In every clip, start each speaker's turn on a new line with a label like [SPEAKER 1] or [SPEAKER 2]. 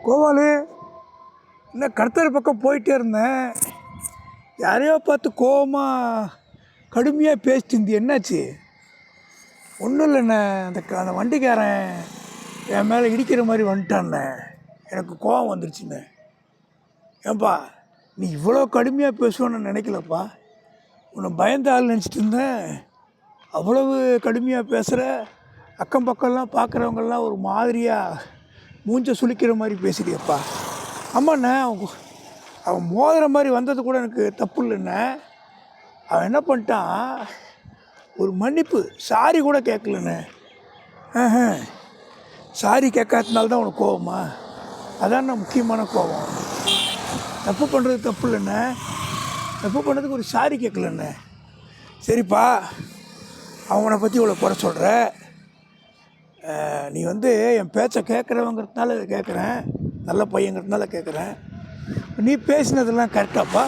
[SPEAKER 1] கோவாலு இன்னும் கடத்தர பக்கம் போயிட்டே இருந்தேன். யாரையோ பார்த்து கோவமாக கடுமையாக பேசிட்டு இருந்து என்னாச்சு? ஒன்றும் இல்லைண்ணே, அந்த வண்டிக்காரன் என் மேலே இடிக்கிற மாதிரி வந்துட்டான்ண்ணே. எனக்கு கோவம் வந்துருச்சுண்ணே. ஏன்பா நீ இவ்வளோ கடுமையாக பேசுவேன்னு நினைக்கலப்பா. உன்னை பயந்த ஆள் நினச்சிட்டு இருந்தேன். அவ்வளவு கடுமையாக பேசுகிற, அக்கம் பக்கம்லாம் பார்க்குறவங்கெல்லாம் ஒரு மாதிரியாக மூஞ்ச சுளிக்கிற மாதிரி பேசுறியப்பா. ஆமாண்ணே, அவன் மோதுற மாதிரி வந்தது கூட எனக்கு தப்பு இல்லைண்ணே. அவன் என்ன பண்ணிட்டான், ஒரு மன்னிப்பு சாரி கூட கேட்கலண்ணே. சாரி கேட்காதனால தான் உனக்கு கோவமா? அதான் முக்கியமான கோவம். தப்பு பண்ணுறது தப்பு இல்லைண்ணே, தப்பு பண்ணுறதுக்கு ஒரு சாரி கேட்கலண்ணே. சரிப்பா, அவனை பற்றி இவ்வளோ குறை சொல்கிற. நீ என் பேச்சை கேட்குறவங்கிறதுனால கேட்குறேன், நல்ல பையங்கிறதுனால கேட்குறேன். நீ பேசினதெல்லாம் கரெக்டாப்பா?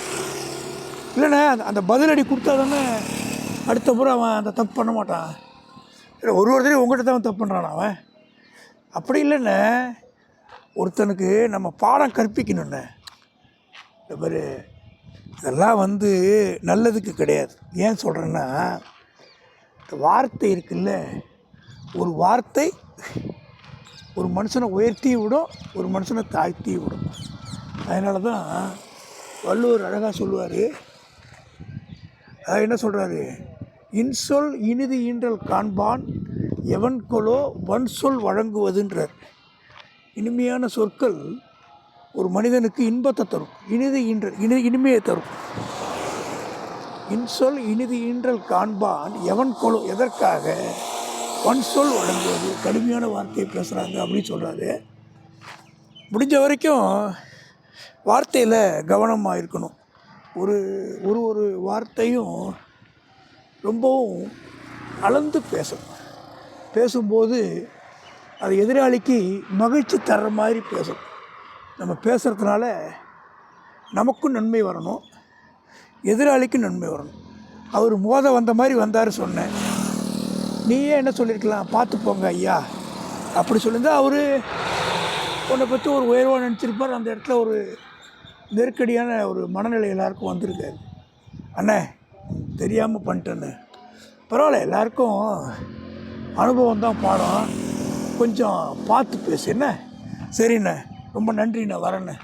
[SPEAKER 1] இல்லைண்ணே, அந்த பதிலடி கொடுத்தா தானே அடுத்த முறை அவன் அந்த தப்பு பண்ண மாட்டான். இல்லை, ஒரு தடவை உங்கள்கிட்ட தான் தப்பு பண்ணுறான் அவன். அப்படி இல்லைண்ணே, ஒருத்தனுக்கு நம்ம பாடம் கற்பிக்கணுண்ணே. இந்த மாதிரி இதெல்லாம் நல்லதுக்கு கிடையாது. ஏன் சொல்கிறேன்னா, இந்த வார்த்தை இருக்குல்ல, ஒரு வார்த்தை ஒரு மனுஷனை உயர்த்தி விடும், ஒரு மனுஷனை தாழ்த்தி விடும். அதனால தான் வள்ளுவர் அழகாக சொல்லுவார். என்ன சொல்கிறாரு? இன்சொல் இனிது ஈன்றல் காண்பான் எவன் கொலோ வன் சொல் வழங்குவதுன்றார். இனிமையான சொற்கள் ஒரு மனிதனுக்கு இன்பத்தை தரும். இனிமையை தரும். இன்சொல் இனிது ஈன்றல் காண்பான் எவன் கொலோ, எதற்காக? வன் சொல் வழங்குவது. கடுமையான வார்த்தையை பேசுகிறாங்க அப்படின்னு சொல்கிறாரு. முடிஞ்ச வரைக்கும் வார்த்தையில் கவனமாக இருக்கணும். ஒரு ஒரு ஒரு வார்த்தையும் ரொம்பவும் அளந்து பேசணும். பேசும்போது அது எதிராளிக்கு மகிழ்ச்சி தர்ற மாதிரி பேசணும். நம்ம பேசுகிறதுனால நமக்கும் நன்மை வரணும், எதிராளிக்கும் நன்மை வரணும். அவர் மோத வந்த மாதிரி வந்தார் சொன்னேன். நீயே என்ன சொல்லியிருக்கலாம், பார்த்து போங்க ஐயா அப்படி சொல்லியிருந்தால் அவர் உன்னை பற்றி ஒரு உயர்வாக நினச்சிருப்பார். அந்த இடத்துல ஒரு நெருக்கடியான ஒரு மனநிலை எல்லாருக்கும் வந்திருக்காரு. அண்ணே, தெரியாமல் பண்ணிட்டேன்னு. பரவாயில்ல, எல்லாருக்கும் அனுபவம் தான் பாடம். கொஞ்சம் பார்த்து பேசு என்ன? சரிண்ணே, ரொம்ப நன்றிண்ணே, வரேண்ணே.